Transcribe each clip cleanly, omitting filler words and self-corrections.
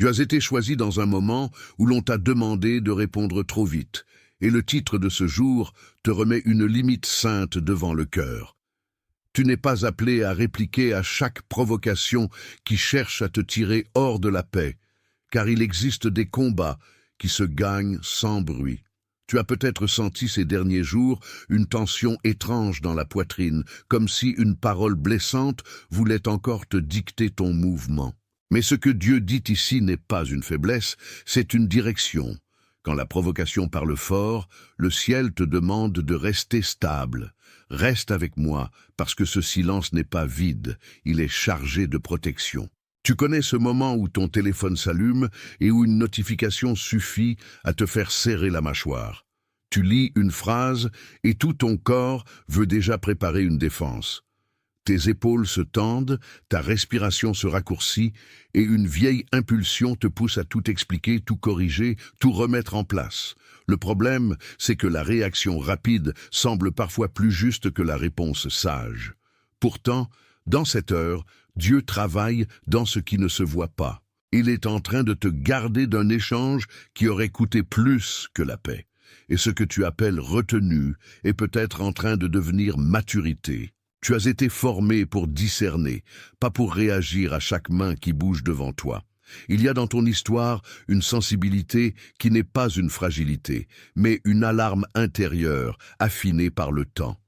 Tu as été choisi dans un moment où l'on t'a demandé de répondre trop vite, et le titre de ce jour te remet une limite sainte devant le cœur. Tu n'es pas appelé à répliquer à chaque provocation qui cherche à te tirer hors de la paix, car il existe des combats qui se gagnent sans bruit. Tu as peut-être senti ces derniers jours une tension étrange dans la poitrine, comme si une parole blessante voulait encore te dicter ton mouvement. Mais ce que Dieu dit ici n'est pas une faiblesse, c'est une direction. Quand la provocation parle fort, le ciel te demande de rester stable. Reste avec moi, parce que ce silence n'est pas vide, il est chargé de protection. Tu connais ce moment où ton téléphone s'allume et où une notification suffit à te faire serrer la mâchoire. Tu lis une phrase et tout ton corps veut déjà préparer une défense. Tes épaules se tendent, ta respiration se raccourcit et une vieille impulsion te pousse à tout expliquer, tout corriger, tout remettre en place. Le problème, c'est que la réaction rapide semble parfois plus juste que la réponse sage. Pourtant, dans cette heure, Dieu travaille dans ce qui ne se voit pas. Il est en train de te garder d'un échange qui aurait coûté plus que la paix. Et ce que tu appelles retenue est peut-être en train de devenir maturité. Tu as été formé pour discerner, pas pour réagir à chaque main qui bouge devant toi. Il y a dans ton histoire une sensibilité qui n'est pas une fragilité, mais une alarme intérieure, affinée par le temps.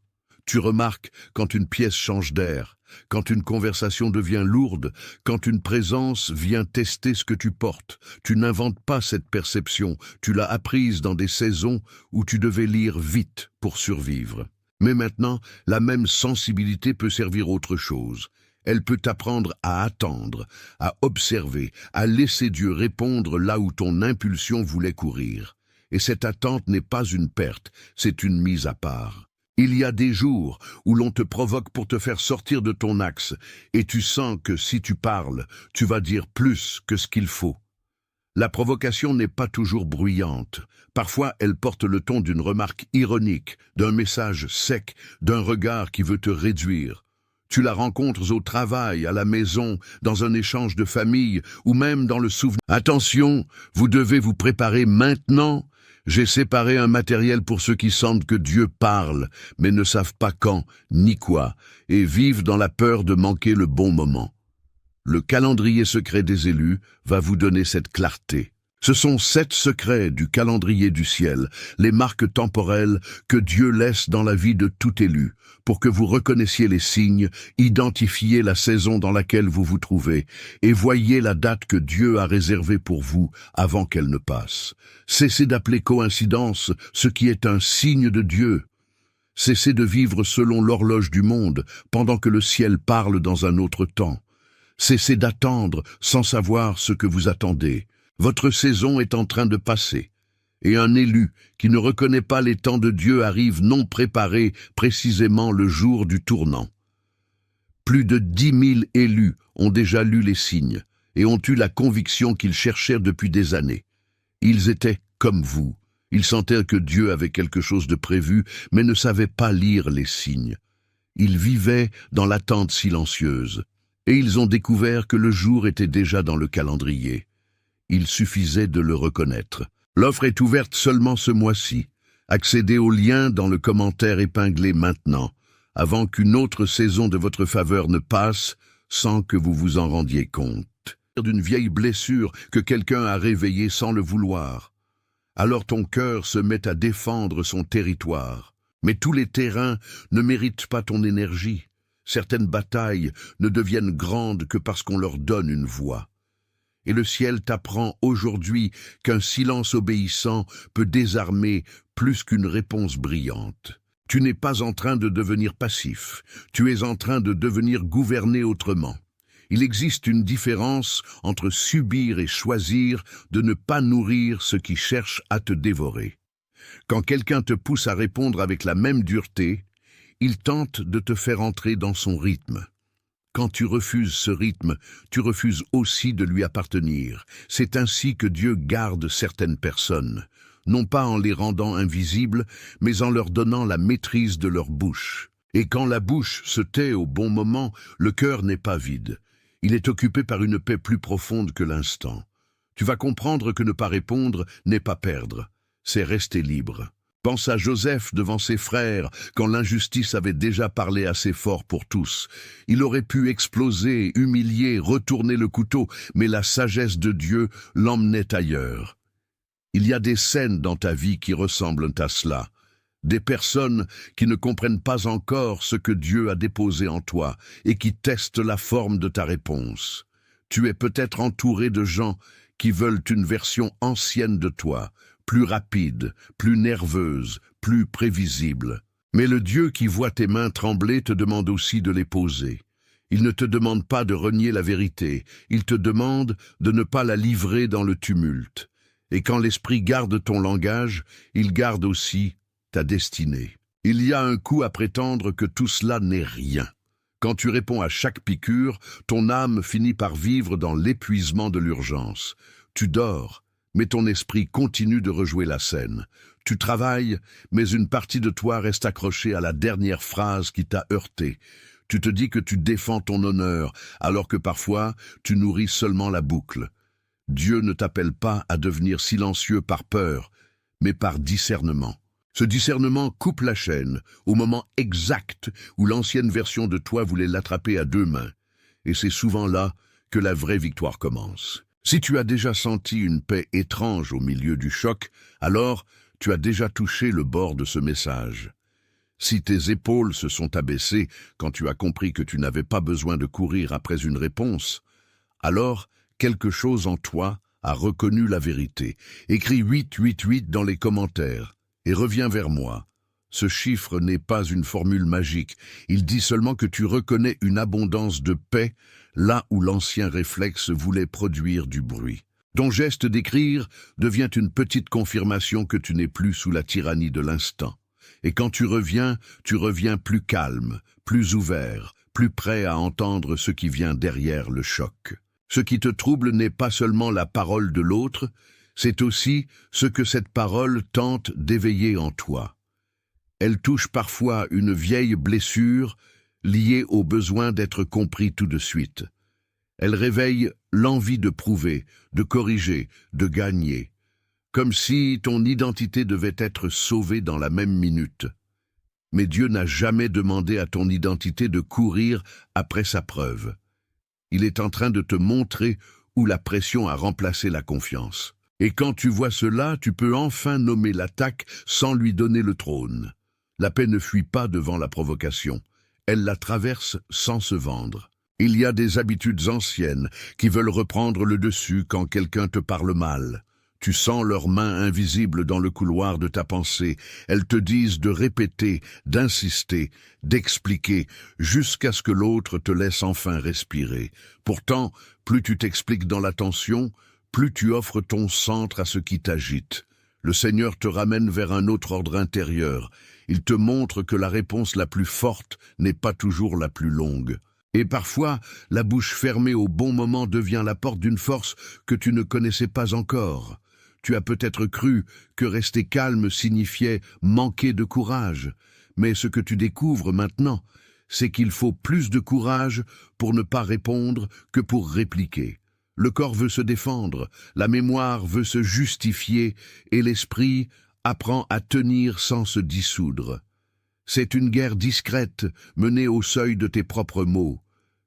Tu remarques quand une pièce change d'air, quand une conversation devient lourde, quand une présence vient tester ce que tu portes. Tu n'inventes pas cette perception, tu l'as apprise dans des saisons où tu devais lire vite pour survivre. Mais maintenant, la même sensibilité peut servir autre chose. Elle peut t'apprendre à attendre, à observer, à laisser Dieu répondre là où ton impulsion voulait courir. Et cette attente n'est pas une perte, c'est une mise à part. Il y a des jours où l'on te provoque pour te faire sortir de ton axe, et tu sens que si tu parles, tu vas dire plus que ce qu'il faut. La provocation n'est pas toujours bruyante. Parfois, elle porte le ton d'une remarque ironique, d'un message sec, d'un regard qui veut te réduire. Tu la rencontres au travail, à la maison, dans un échange de famille, ou même dans le souvenir. Attention, vous devez vous préparer maintenant. J'ai séparé un matériel pour ceux qui sentent que Dieu parle, mais ne savent pas quand, ni quoi, et vivent dans la peur de manquer le bon moment. Le calendrier secret des élus va vous donner cette clarté. Ce sont 7 secrets du calendrier du ciel, les marques temporelles que Dieu laisse dans la vie de tout élu, pour que vous reconnaissiez les signes, identifiez la saison dans laquelle vous vous trouvez, et voyez la date que Dieu a réservée pour vous avant qu'elle ne passe. Cessez d'appeler coïncidence ce qui est un signe de Dieu. Cessez de vivre selon l'horloge du monde, pendant que le ciel parle dans un autre temps. Cessez d'attendre sans savoir ce que vous attendez. Votre saison est en train de passer. Et un élu qui ne reconnaît pas les temps de Dieu arrive non préparé précisément le jour du tournant. Plus de 10 000 élus ont déjà lu les signes et ont eu la conviction qu'ils cherchèrent depuis des années. Ils étaient comme vous. Ils sentaient que Dieu avait quelque chose de prévu, mais ne savaient pas lire les signes. Ils vivaient dans l'attente silencieuse. Et ils ont découvert que le jour était déjà dans le calendrier. Il suffisait de le reconnaître. L'offre est ouverte seulement ce mois-ci. Accédez au lien dans le commentaire épinglé maintenant, avant qu'une autre saison de votre faveur ne passe sans que vous vous en rendiez compte. D'une vieille blessure que quelqu'un a réveillée sans le vouloir. Alors ton cœur se met à défendre son territoire. Mais tous les terrains ne méritent pas ton énergie. Certaines batailles ne deviennent grandes que parce qu'on leur donne une voix. Et le ciel t'apprend aujourd'hui qu'un silence obéissant peut désarmer plus qu'une réponse brillante. Tu n'es pas en train de devenir passif, tu es en train de devenir gouverné autrement. Il existe une différence entre subir et choisir de ne pas nourrir ce qui cherche à te dévorer. Quand quelqu'un te pousse à répondre avec la même dureté, il tente de te faire entrer dans son rythme. Quand tu refuses ce rythme, tu refuses aussi de lui appartenir. C'est ainsi que Dieu garde certaines personnes, non pas en les rendant invisibles, mais en leur donnant la maîtrise de leur bouche. Et quand la bouche se tait au bon moment, le cœur n'est pas vide. Il est occupé par une paix plus profonde que l'instant. Tu vas comprendre que ne pas répondre n'est pas perdre, c'est rester libre. Pense à Joseph devant ses frères, quand l'injustice avait déjà parlé assez fort pour tous. Il aurait pu exploser, humilier, retourner le couteau, mais la sagesse de Dieu l'emmenait ailleurs. Il y a des scènes dans ta vie qui ressemblent à cela. Des personnes qui ne comprennent pas encore ce que Dieu a déposé en toi et qui testent la forme de ta réponse. Tu es peut-être entouré de gens qui veulent une version ancienne de toi, plus rapide, plus nerveuse, plus prévisible. Mais le Dieu qui voit tes mains trembler te demande aussi de les poser. Il ne te demande pas de renier la vérité, il te demande de ne pas la livrer dans le tumulte. Et quand l'Esprit garde ton langage, il garde aussi ta destinée. Il y a un coup à prétendre que tout cela n'est rien. Quand tu réponds à chaque piqûre, ton âme finit par vivre dans l'épuisement de l'urgence. Tu dors, mais ton esprit continue de rejouer la scène. Tu travailles, mais une partie de toi reste accrochée à la dernière phrase qui t'a heurté. Tu te dis que tu défends ton honneur, alors que parfois, tu nourris seulement la boucle. Dieu ne t'appelle pas à devenir silencieux par peur, mais par discernement. Ce discernement coupe la chaîne au moment exact où l'ancienne version de toi voulait l'attraper à deux mains. Et c'est souvent là que la vraie victoire commence. Si tu as déjà senti une paix étrange au milieu du choc, alors tu as déjà touché le bord de ce message. Si tes épaules se sont abaissées quand tu as compris que tu n'avais pas besoin de courir après une réponse, alors quelque chose en toi a reconnu la vérité. Écris 888 dans les commentaires et reviens vers moi. Ce chiffre n'est pas une formule magique, il dit seulement que tu reconnais une abondance de paix là où l'ancien réflexe voulait produire du bruit. Ton geste d'écrire devient une petite confirmation que tu n'es plus sous la tyrannie de l'instant. Et quand tu reviens plus calme, plus ouvert, plus prêt à entendre ce qui vient derrière le choc. Ce qui te trouble n'est pas seulement la parole de l'autre, c'est aussi ce que cette parole tente d'éveiller en toi. Elle touche parfois une vieille blessure liée au besoin d'être compris tout de suite. Elle réveille l'envie de prouver, de corriger, de gagner, comme si ton identité devait être sauvée dans la même minute. Mais Dieu n'a jamais demandé à ton identité de courir après sa preuve. Il est en train de te montrer où la pression a remplacé la confiance. Et quand tu vois cela, tu peux enfin nommer l'attaque sans lui donner le trône. La paix ne fuit pas devant la provocation. Elle la traverse sans se vendre. Il y a des habitudes anciennes qui veulent reprendre le dessus quand quelqu'un te parle mal. Tu sens leurs mains invisibles dans le couloir de ta pensée. Elles te disent de répéter, d'insister, d'expliquer, jusqu'à ce que l'autre te laisse enfin respirer. Pourtant, plus tu t'expliques dans la tension, plus tu offres ton centre à ce qui t'agite. Le Seigneur te ramène vers un autre ordre intérieur. Il te montre que la réponse la plus forte n'est pas toujours la plus longue. Et parfois, la bouche fermée au bon moment devient la porte d'une force que tu ne connaissais pas encore. Tu as peut-être cru que rester calme signifiait manquer de courage. Mais ce que tu découvres maintenant, c'est qu'il faut plus de courage pour ne pas répondre que pour répliquer. Le corps veut se défendre, la mémoire veut se justifier et l'esprit apprend à tenir sans se dissoudre. C'est une guerre discrète menée au seuil de tes propres mots.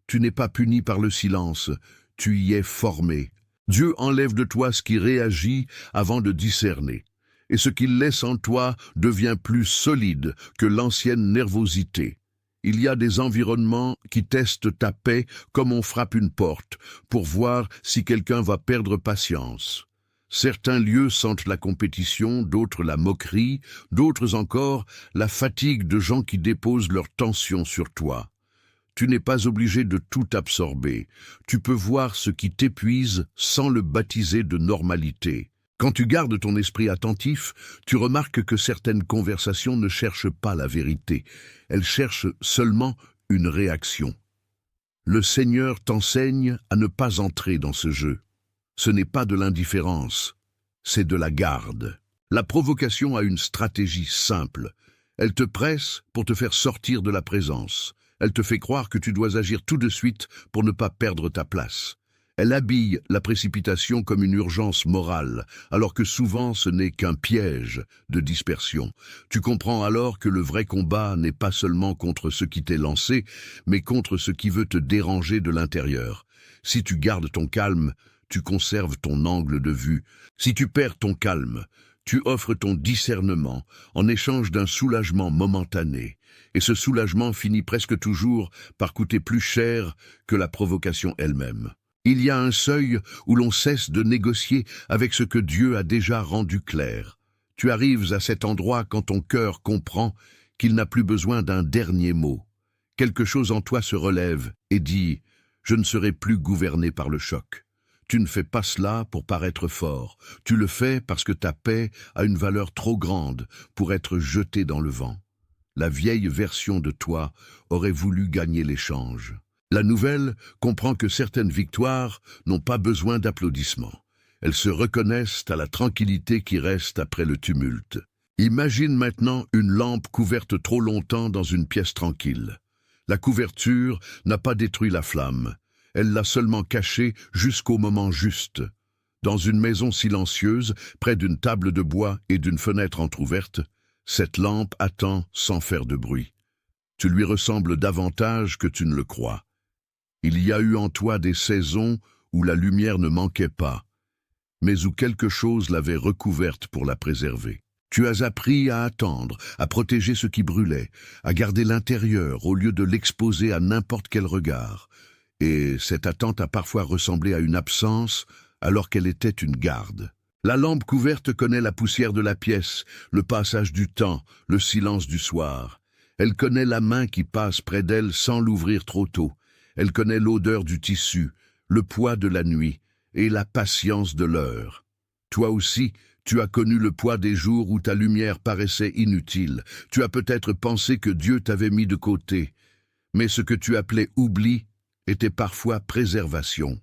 Tu n'es pas puni par le silence, tu y es formé. Dieu enlève de toi ce qui réagit avant de discerner. Et ce qu'il laisse en toi devient plus solide que l'ancienne nervosité. Il y a des environnements qui testent ta paix comme on frappe une porte, pour voir si quelqu'un va perdre patience. Certains lieux sentent la compétition, d'autres la moquerie, d'autres encore la fatigue de gens qui déposent leur tension sur toi. Tu n'es pas obligé de tout absorber. Tu peux voir ce qui t'épuise sans le baptiser de normalité. Quand tu gardes ton esprit attentif, tu remarques que certaines conversations ne cherchent pas la vérité. Elles cherchent seulement une réaction. Le Seigneur t'enseigne à ne pas entrer dans ce jeu. Ce n'est pas de l'indifférence, c'est de la garde. La provocation a une stratégie simple. Elle te presse pour te faire sortir de la présence. Elle te fait croire que tu dois agir tout de suite pour ne pas perdre ta place. Elle habille la précipitation comme une urgence morale, alors que souvent ce n'est qu'un piège de dispersion. Tu comprends alors que le vrai combat n'est pas seulement contre ce qui t'est lancé, mais contre ce qui veut te déranger de l'intérieur. Si tu gardes ton calme, tu conserves ton angle de vue. Si tu perds ton calme, tu offres ton discernement en échange d'un soulagement momentané. Et ce soulagement finit presque toujours par coûter plus cher que la provocation elle-même. Il y a un seuil où l'on cesse de négocier avec ce que Dieu a déjà rendu clair. Tu arrives à cet endroit quand ton cœur comprend qu'il n'a plus besoin d'un dernier mot. Quelque chose en toi se relève et dit « Je ne serai plus gouverné par le choc ». Tu ne fais pas cela pour paraître fort. Tu le fais parce que ta paix a une valeur trop grande pour être jetée dans le vent. La vieille version de toi aurait voulu gagner l'échange. La nouvelle comprend que certaines victoires n'ont pas besoin d'applaudissements. Elles se reconnaissent à la tranquillité qui reste après le tumulte. Imagine maintenant une lampe couverte trop longtemps dans une pièce tranquille. La couverture n'a pas détruit la flamme. Elle l'a seulement cachée jusqu'au moment juste. Dans une maison silencieuse, près d'une table de bois et d'une fenêtre entr'ouverte, cette lampe attend sans faire de bruit. Tu lui ressembles davantage que tu ne le crois. Il y a eu en toi des saisons où la lumière ne manquait pas, mais où quelque chose l'avait recouverte pour la préserver. Tu as appris à attendre, à protéger ce qui brûlait, à garder l'intérieur au lieu de l'exposer à n'importe quel regard. Et cette attente a parfois ressemblé à une absence alors qu'elle était une garde. La lampe couverte connaît la poussière de la pièce, le passage du temps, le silence du soir. Elle connaît la main qui passe près d'elle sans l'ouvrir trop tôt. Elle connaît l'odeur du tissu, le poids de la nuit et la patience de l'heure. Toi aussi, tu as connu le poids des jours où ta lumière paraissait inutile. Tu as peut-être pensé que Dieu t'avait mis de côté, mais ce que tu appelais oubli était parfois préservation.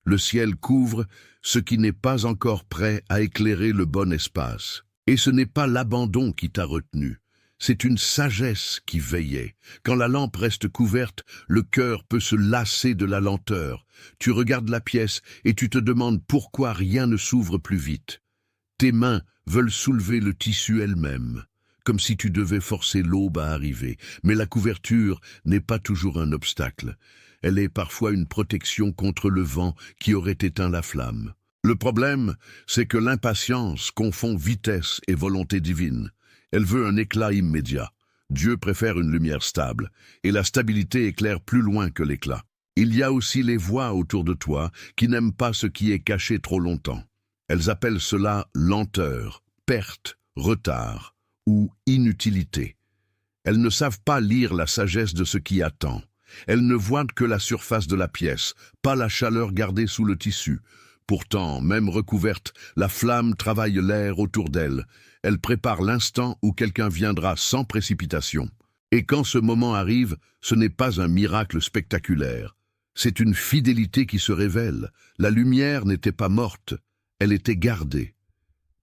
Le ciel couvre ce qui n'est pas encore prêt à éclairer le bon espace. Et ce n'est pas l'abandon qui t'a retenu. C'est une sagesse qui veillait. Quand la lampe reste couverte, le cœur peut se lasser de la lenteur. Tu regardes la pièce et tu te demandes pourquoi rien ne s'ouvre plus vite. Tes mains veulent soulever le tissu elle-même, comme si tu devais forcer l'aube à arriver. Mais la couverture n'est pas toujours un obstacle. Elle est parfois une protection contre le vent qui aurait éteint la flamme. Le problème, c'est que l'impatience confond vitesse et volonté divine. Elle veut un éclat immédiat. Dieu préfère une lumière stable, et la stabilité éclaire plus loin que l'éclat. Il y a aussi les voix autour de toi qui n'aiment pas ce qui est caché trop longtemps. Elles appellent cela lenteur, perte, retard ou inutilité. Elles ne savent pas lire la sagesse de ce qui attend. Elles ne voient que la surface de la pièce, pas la chaleur gardée sous le tissu. Pourtant, même recouverte, la flamme travaille l'air autour d'elle. Elle prépare l'instant où quelqu'un viendra sans précipitation. Et quand ce moment arrive, ce n'est pas un miracle spectaculaire. C'est une fidélité qui se révèle. La lumière n'était pas morte, elle était gardée.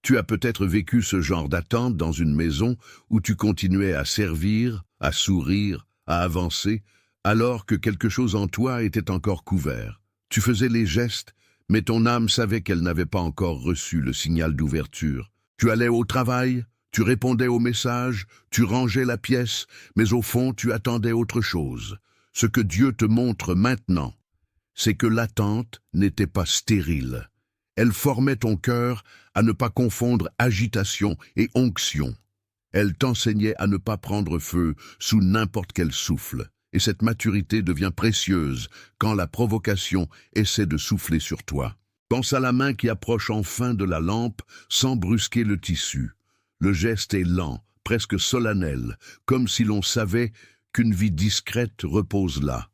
Tu as peut-être vécu ce genre d'attente dans une maison où tu continuais à servir, à sourire, à avancer, alors que quelque chose en toi était encore couvert. Tu faisais les gestes, mais ton âme savait qu'elle n'avait pas encore reçu le signal d'ouverture. Tu allais au travail, tu répondais aux messages, tu rangeais la pièce, mais au fond tu attendais autre chose. Ce que Dieu te montre maintenant, c'est que l'attente n'était pas stérile. Elle formait ton cœur à ne pas confondre agitation et onction. Elle t'enseignait à ne pas prendre feu sous n'importe quel souffle. Et cette maturité devient précieuse quand la provocation essaie de souffler sur toi. Pense à la main qui approche enfin de la lampe sans brusquer le tissu. Le geste est lent, presque solennel, comme si l'on savait qu'une vie discrète repose là.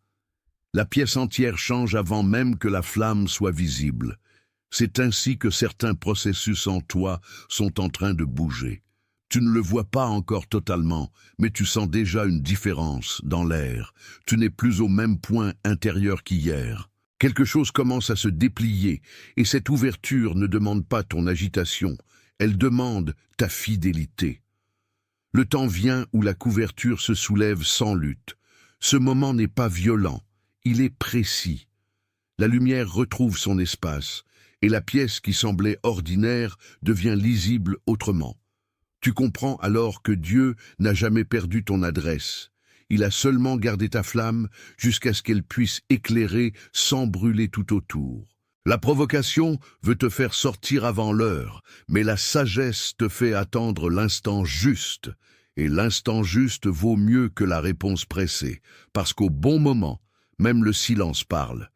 La pièce entière change avant même que la flamme soit visible. C'est ainsi que certains processus en toi sont en train de bouger. Tu ne le vois pas encore totalement, mais tu sens déjà une différence dans l'air. Tu n'es plus au même point intérieur qu'hier. Quelque chose commence à se déplier, et cette ouverture ne demande pas ton agitation, elle demande ta fidélité. Le temps vient où la couverture se soulève sans lutte. Ce moment n'est pas violent, il est précis. La lumière retrouve son espace, et la pièce qui semblait ordinaire devient lisible autrement. Tu comprends alors que Dieu n'a jamais perdu ton adresse. Il a seulement gardé ta flamme jusqu'à ce qu'elle puisse éclairer sans brûler tout autour. La provocation veut te faire sortir avant l'heure, mais la sagesse te fait attendre l'instant juste. Et l'instant juste vaut mieux que la réponse pressée, parce qu'au bon moment, même le silence parle.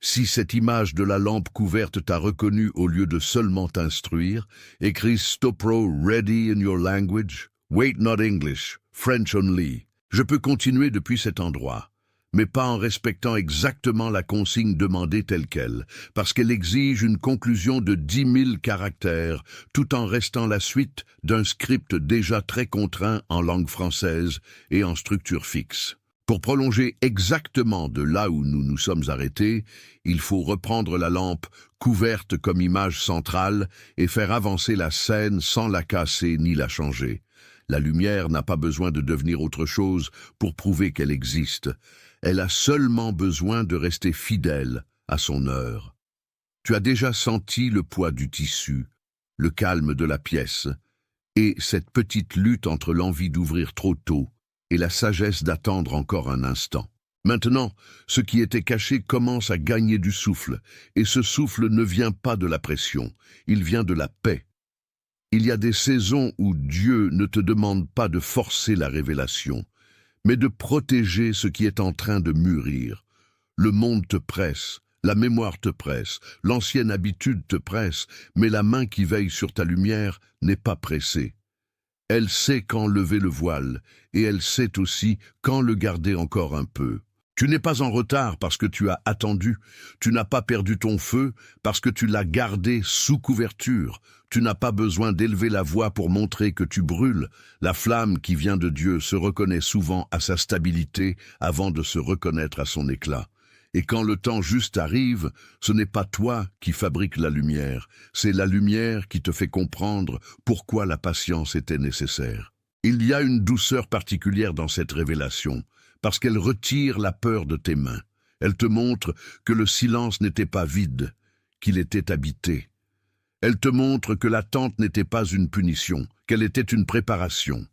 Si cette image de la lampe couverte t'a reconnu au lieu de seulement t'instruire, écris Stopro ready in your language, wait not English, French only. Je peux continuer depuis cet endroit, mais pas en respectant exactement la consigne demandée telle qu'elle, parce qu'elle exige une conclusion de 10 000 caractères, tout en restant la suite d'un script déjà très contraint en langue française et en structure fixe. Pour prolonger exactement de là où nous nous sommes arrêtés, il faut reprendre la lampe couverte comme image centrale et faire avancer la scène sans la casser ni la changer. La lumière n'a pas besoin de devenir autre chose pour prouver qu'elle existe. Elle a seulement besoin de rester fidèle à son heure. Tu as déjà senti le poids du tissu, le calme de la pièce, et cette petite lutte entre l'envie d'ouvrir trop tôt et la sagesse d'attendre encore un instant. Maintenant, ce qui était caché commence à gagner du souffle, et ce souffle ne vient pas de la pression, il vient de la paix. Il y a des saisons où Dieu ne te demande pas de forcer la révélation, mais de protéger ce qui est en train de mûrir. Le monde te presse, la mémoire te presse, l'ancienne habitude te presse, mais la main qui veille sur ta lumière n'est pas pressée. Elle sait quand lever le voile, et elle sait aussi quand le garder encore un peu. Tu n'es pas en retard parce que tu as attendu, tu n'as pas perdu ton feu parce que tu l'as gardé sous couverture, tu n'as pas besoin d'élever la voix pour montrer que tu brûles. La flamme qui vient de Dieu se reconnaît souvent à sa stabilité avant de se reconnaître à son éclat. Et quand le temps juste arrive, ce n'est pas toi qui fabriques la lumière, c'est la lumière qui te fait comprendre pourquoi la patience était nécessaire. Il y a une douceur particulière dans cette révélation, parce qu'elle retire la peur de tes mains. Elle te montre que le silence n'était pas vide, qu'il était habité. Elle te montre que l'attente n'était pas une punition, qu'elle était une préparation.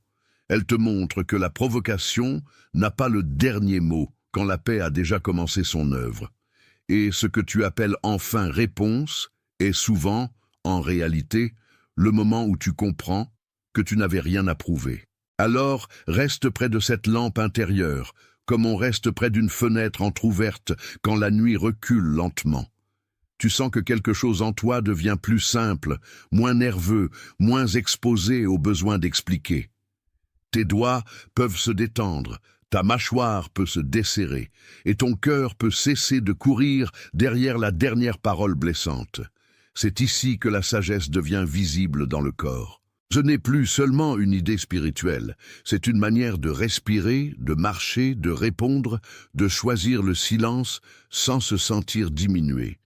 Elle te montre que la provocation n'a pas le dernier mot, quand la paix a déjà commencé son œuvre. Et ce que tu appelles enfin réponse est souvent, en réalité, le moment où tu comprends que tu n'avais rien à prouver. Alors, reste près de cette lampe intérieure, comme on reste près d'une fenêtre entr'ouverte quand la nuit recule lentement. Tu sens que quelque chose en toi devient plus simple, moins nerveux, moins exposé au besoin d'expliquer. Tes doigts peuvent se détendre, ta mâchoire peut se desserrer, et ton cœur peut cesser de courir derrière la dernière parole blessante. C'est ici que la sagesse devient visible dans le corps. Ce n'est plus seulement une idée spirituelle, c'est une manière de respirer, de marcher, de répondre, de choisir le silence sans se sentir diminué.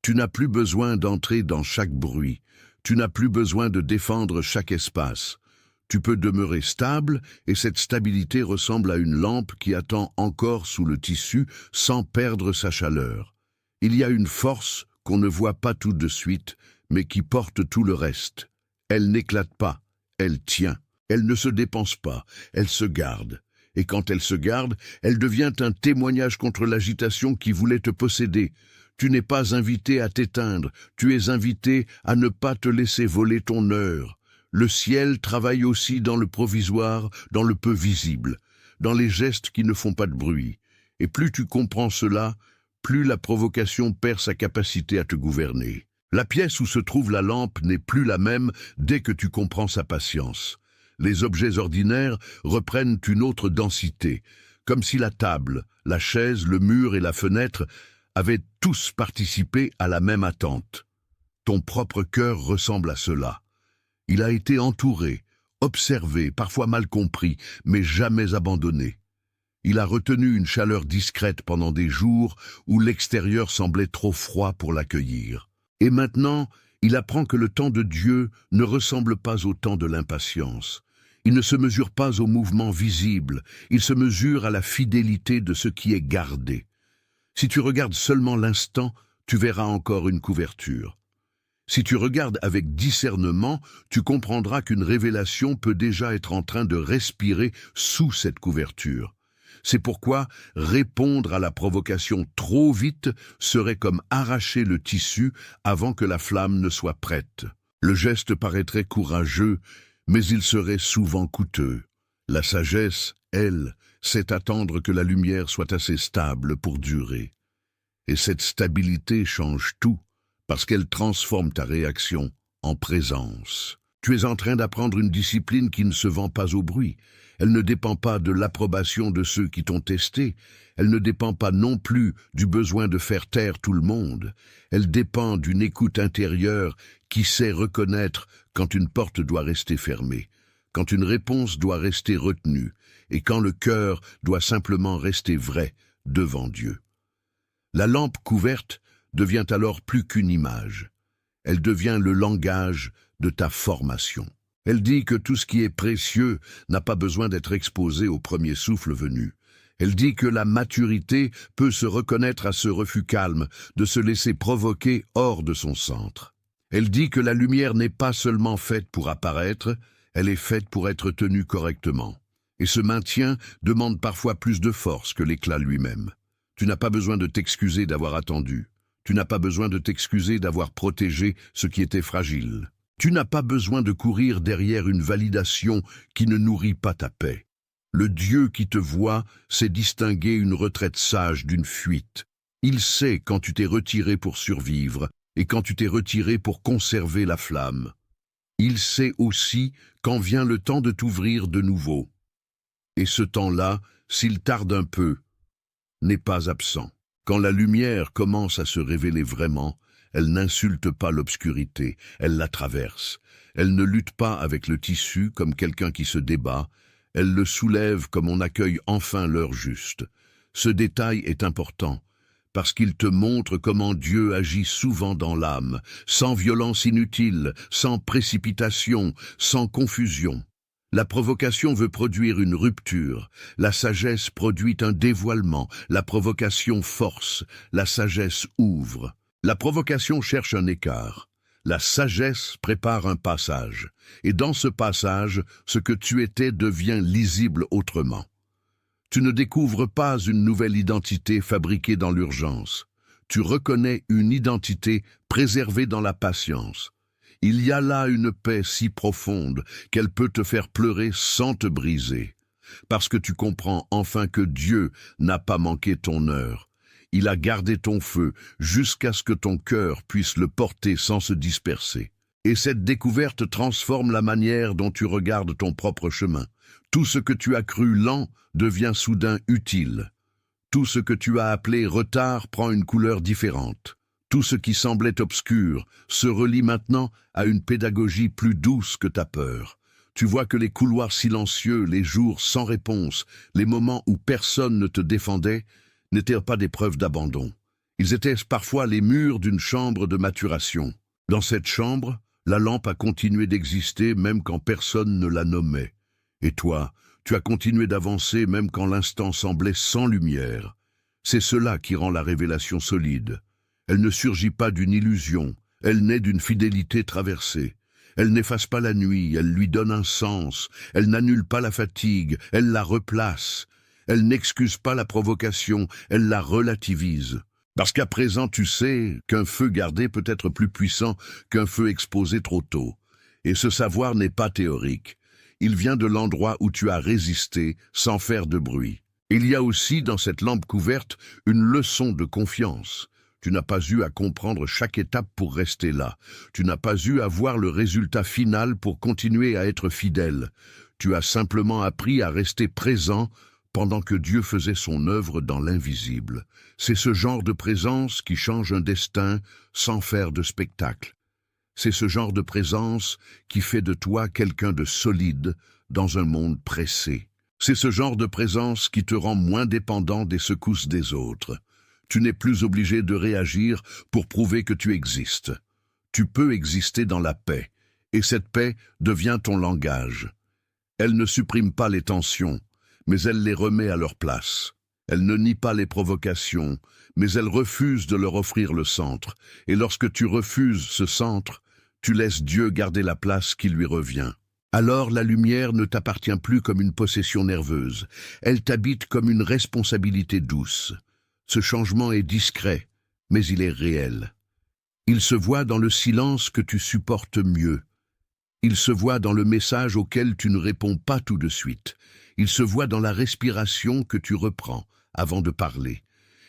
Tu n'as plus besoin d'entrer dans chaque bruit, tu n'as plus besoin de défendre chaque espace. Tu peux demeurer stable, et cette stabilité ressemble à une lampe qui attend encore sous le tissu sans perdre sa chaleur. Il y a une force qu'on ne voit pas tout de suite, mais qui porte tout le reste. Elle n'éclate pas, elle tient. Elle ne se dépense pas, elle se garde. Et quand elle se garde, elle devient un témoignage contre l'agitation qui voulait te posséder. Tu n'es pas invité à t'éteindre, tu es invité à ne pas te laisser voler ton heure. Le ciel travaille aussi dans le provisoire, dans le peu visible, dans les gestes qui ne font pas de bruit. Et plus tu comprends cela, plus la provocation perd sa capacité à te gouverner. La pièce où se trouve la lampe n'est plus la même dès que tu comprends sa patience. Les objets ordinaires reprennent une autre densité, comme si la table, la chaise, le mur et la fenêtre avaient tous participé à la même attente. Ton propre cœur ressemble à cela. Il a été entouré, observé, parfois mal compris, mais jamais abandonné. Il a retenu une chaleur discrète pendant des jours où l'extérieur semblait trop froid pour l'accueillir. Et maintenant, il apprend que le temps de Dieu ne ressemble pas au temps de l'impatience. Il ne se mesure pas au mouvement visible, il se mesure à la fidélité de ce qui est gardé. Si tu regardes seulement l'instant, tu verras encore une couverture. Si tu regardes avec discernement, tu comprendras qu'une révélation peut déjà être en train de respirer sous cette couverture. C'est pourquoi répondre à la provocation trop vite serait comme arracher le tissu avant que la flamme ne soit prête. Le geste paraîtrait courageux, mais il serait souvent coûteux. La sagesse, elle, sait attendre que la lumière soit assez stable pour durer. Et cette stabilité change tout, parce qu'elle transforme ta réaction en présence. Tu es en train d'apprendre une discipline qui ne se vend pas au bruit. Elle ne dépend pas de l'approbation de ceux qui t'ont testé. Elle ne dépend pas non plus du besoin de faire taire tout le monde. Elle dépend d'une écoute intérieure qui sait reconnaître quand une porte doit rester fermée, quand une réponse doit rester retenue, et quand le cœur doit simplement rester vrai devant Dieu. La lampe couverte devient alors plus qu'une image. Elle devient le langage de ta formation. Elle dit que tout ce qui est précieux n'a pas besoin d'être exposé au premier souffle venu. Elle dit que la maturité peut se reconnaître à ce refus calme de se laisser provoquer hors de son centre. Elle dit que la lumière n'est pas seulement faite pour apparaître, elle est faite pour être tenue correctement. Et ce maintien demande parfois plus de force que l'éclat lui-même. Tu n'as pas besoin de t'excuser d'avoir attendu. Tu n'as pas besoin de t'excuser d'avoir protégé ce qui était fragile. Tu n'as pas besoin de courir derrière une validation qui ne nourrit pas ta paix. Le Dieu qui te voit sait distinguer une retraite sage d'une fuite. Il sait quand tu t'es retiré pour survivre et quand tu t'es retiré pour conserver la flamme. Il sait aussi quand vient le temps de t'ouvrir de nouveau. Et ce temps-là, s'il tarde un peu, n'est pas absent. Quand la lumière commence à se révéler vraiment, elle n'insulte pas l'obscurité, elle la traverse. Elle ne lutte pas avec le tissu comme quelqu'un qui se débat, elle le soulève comme on accueille enfin l'heure juste. Ce détail est important, parce qu'il te montre comment Dieu agit souvent dans l'âme, sans violence inutile, sans précipitation, sans confusion. La provocation veut produire une rupture, la sagesse produit un dévoilement, la provocation force, la sagesse ouvre. La provocation cherche un écart, la sagesse prépare un passage, et dans ce passage, ce que tu étais devient lisible autrement. Tu ne découvres pas une nouvelle identité fabriquée dans l'urgence, tu reconnais une identité préservée dans la patience. Il y a là une paix si profonde qu'elle peut te faire pleurer sans te briser, parce que tu comprends enfin que Dieu n'a pas manqué ton heure. Il a gardé ton feu jusqu'à ce que ton cœur puisse le porter sans se disperser. Et cette découverte transforme la manière dont tu regardes ton propre chemin. Tout ce que tu as cru lent devient soudain utile. Tout ce que tu as appelé retard prend une couleur différente. Tout ce qui semblait obscur se relie maintenant à une pédagogie plus douce que ta peur. Tu vois que les couloirs silencieux, les jours sans réponse, les moments où personne ne te défendait, n'étaient pas des preuves d'abandon. Ils étaient parfois les murs d'une chambre de maturation. Dans cette chambre, la lampe a continué d'exister même quand personne ne la nommait. Et toi, tu as continué d'avancer même quand l'instant semblait sans lumière. C'est cela qui rend la révélation solide. Elle ne surgit pas d'une illusion, elle naît d'une fidélité traversée. Elle n'efface pas la nuit, elle lui donne un sens, elle n'annule pas la fatigue, elle la replace. Elle n'excuse pas la provocation, elle la relativise. Parce qu'à présent tu sais qu'un feu gardé peut être plus puissant qu'un feu exposé trop tôt. Et ce savoir n'est pas théorique. Il vient de l'endroit où tu as résisté sans faire de bruit. Il y a aussi dans cette lampe couverte une leçon de confiance. Tu n'as pas eu à comprendre chaque étape pour rester là. Tu n'as pas eu à voir le résultat final pour continuer à être fidèle. Tu as simplement appris à rester présent pendant que Dieu faisait son œuvre dans l'invisible. C'est ce genre de présence qui change un destin sans faire de spectacle. C'est ce genre de présence qui fait de toi quelqu'un de solide dans un monde pressé. C'est ce genre de présence qui te rend moins dépendant des secousses des autres. Tu n'es plus obligé de réagir pour prouver que tu existes. Tu peux exister dans la paix, et cette paix devient ton langage. Elle ne supprime pas les tensions, mais elle les remet à leur place. Elle ne nie pas les provocations, mais elle refuse de leur offrir le centre. Et lorsque tu refuses ce centre, tu laisses Dieu garder la place qui lui revient. Alors la lumière ne t'appartient plus comme une possession nerveuse. Elle t'habite comme une responsabilité douce. Ce changement est discret, mais il est réel. Il se voit dans le silence que tu supportes mieux. Il se voit dans le message auquel tu ne réponds pas tout de suite. Il se voit dans la respiration que tu reprends avant de parler.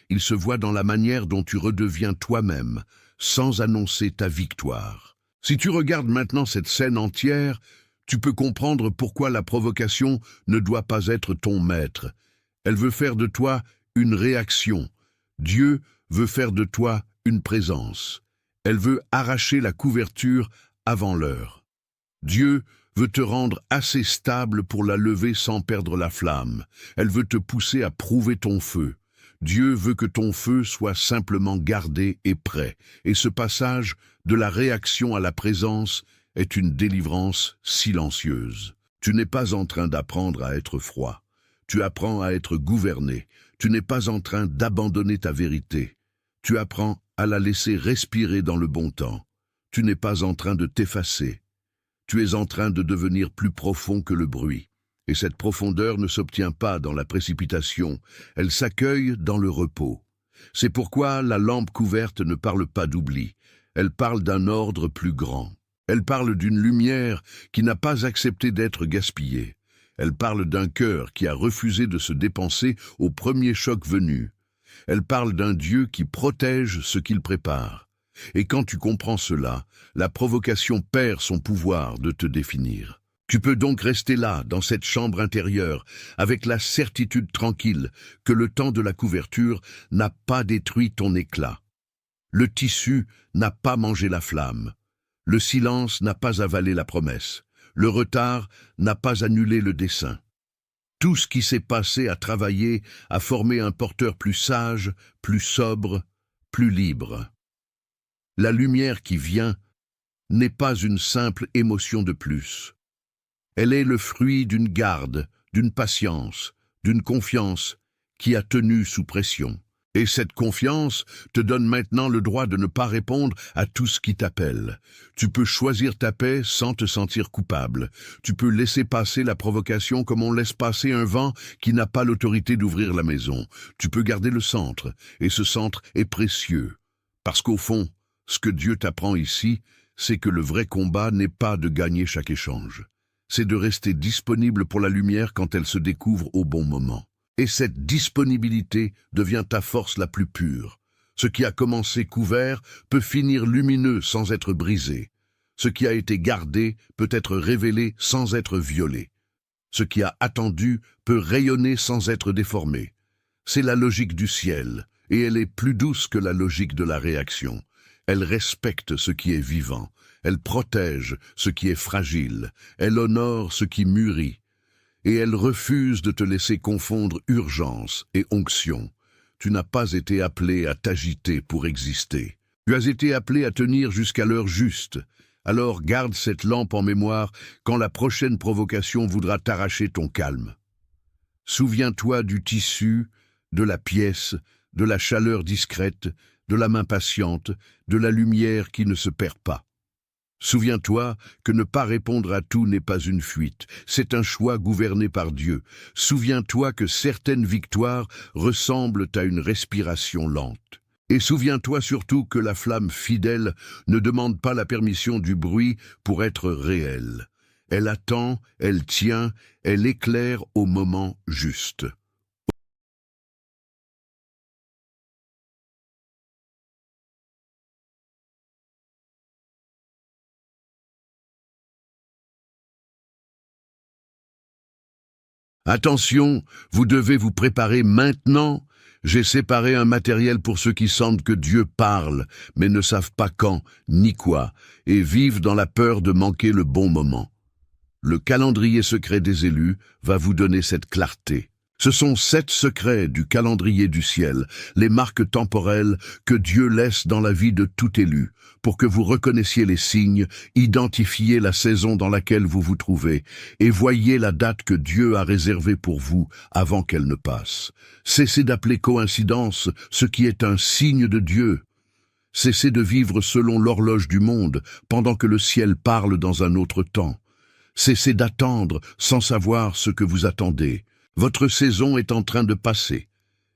Il se voit dans la manière dont tu redeviens toi-même, sans annoncer ta victoire. Si tu regardes maintenant cette scène entière, tu peux comprendre pourquoi la provocation ne doit pas être ton maître. Elle veut faire de toi une réaction. Dieu veut faire de toi une présence. Elle veut arracher la couverture avant l'heure. Dieu veut te rendre assez stable pour la lever sans perdre la flamme. Elle veut te pousser à prouver ton feu. Dieu veut que ton feu soit simplement gardé et prêt. Et ce passage de la réaction à la présence est une délivrance silencieuse. Tu n'es pas en train d'apprendre à être froid. Tu apprends à être gouverné. Tu n'es pas en train d'abandonner ta vérité. Tu apprends à la laisser respirer dans le bon temps. Tu n'es pas en train de t'effacer. Tu es en train de devenir plus profond que le bruit. Et cette profondeur ne s'obtient pas dans la précipitation, elle s'accueille dans le repos. C'est pourquoi la lampe couverte ne parle pas d'oubli, elle parle d'un ordre plus grand. Elle parle d'une lumière qui n'a pas accepté d'être gaspillée. Elle parle d'un cœur qui a refusé de se dépenser au premier choc venu. Elle parle d'un Dieu qui protège ce qu'il prépare. Et quand tu comprends cela, la provocation perd son pouvoir de te définir. Tu peux donc rester là, dans cette chambre intérieure, avec la certitude tranquille que le temps de la couverture n'a pas détruit ton éclat. Le tissu n'a pas mangé la flamme. Le silence n'a pas avalé la promesse. Le retard n'a pas annulé le dessein. Tout ce qui s'est passé a travaillé à former un porteur plus sage, plus sobre, plus libre. La lumière qui vient n'est pas une simple émotion de plus. Elle est le fruit d'une garde, d'une patience, d'une confiance qui a tenu sous pression. Et cette confiance te donne maintenant le droit de ne pas répondre à tout ce qui t'appelle. Tu peux choisir ta paix sans te sentir coupable. Tu peux laisser passer la provocation comme on laisse passer un vent qui n'a pas l'autorité d'ouvrir la maison. Tu peux garder le centre, et ce centre est précieux. Parce qu'au fond, ce que Dieu t'apprend ici, c'est que le vrai combat n'est pas de gagner chaque échange. C'est de rester disponible pour la lumière quand elle se découvre au bon moment. Et cette disponibilité devient ta force la plus pure. Ce qui a commencé couvert peut finir lumineux sans être brisé. Ce qui a été gardé peut être révélé sans être violé. Ce qui a attendu peut rayonner sans être déformé. C'est la logique du ciel, et elle est plus douce que la logique de la réaction. Elle respecte ce qui est vivant. Elle protège ce qui est fragile, elle honore ce qui mûrit, et elle refuse de te laisser confondre urgence et onction. Tu n'as pas été appelé à t'agiter pour exister. Tu as été appelé à tenir jusqu'à l'heure juste. Alors garde cette lampe en mémoire quand la prochaine provocation voudra t'arracher ton calme. Souviens-toi du tissu, de la pièce, de la chaleur discrète, de la main patiente, de la lumière qui ne se perd pas. Souviens-toi que ne pas répondre à tout n'est pas une fuite, c'est un choix gouverné par Dieu. Souviens-toi que certaines victoires ressemblent à une respiration lente. Et souviens-toi surtout que la flamme fidèle ne demande pas la permission du bruit pour être réelle. Elle attend, elle tient, elle éclaire au moment juste. Attention, vous devez vous préparer maintenant. J'ai séparé un matériel pour ceux qui sentent que Dieu parle, mais ne savent pas quand, ni quoi, et vivent dans la peur de manquer le bon moment. Le calendrier secret des élus va vous donner cette clarté. Ce sont 7 secrets du calendrier du ciel, les marques temporelles que Dieu laisse dans la vie de tout élu, pour que vous reconnaissiez les signes, identifiez la saison dans laquelle vous vous trouvez, et voyez la date que Dieu a réservée pour vous avant qu'elle ne passe. Cessez d'appeler coïncidence ce qui est un signe de Dieu. Cessez de vivre selon l'horloge du monde, pendant que le ciel parle dans un autre temps. Cessez d'attendre sans savoir ce que vous attendez. Votre saison est en train de passer,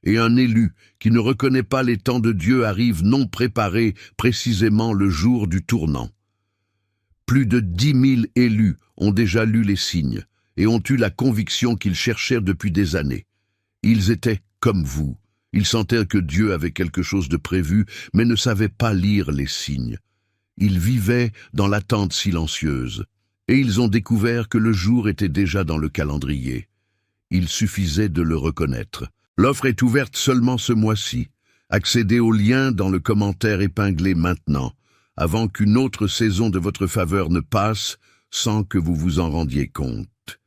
et un élu qui ne reconnaît pas les temps de Dieu arrive non préparé précisément le jour du tournant. Plus de 10 000 élus ont déjà lu les signes et ont eu la conviction qu'ils cherchèrent depuis des années. Ils étaient comme vous. Ils sentaient que Dieu avait quelque chose de prévu, mais ne savaient pas lire les signes. Ils vivaient dans l'attente silencieuse, et ils ont découvert que le jour était déjà dans le calendrier. Il suffisait de le reconnaître. L'offre est ouverte seulement ce mois-ci. Accédez au lien dans le commentaire épinglé maintenant, avant qu'une autre saison de votre faveur ne passe sans que vous vous en rendiez compte.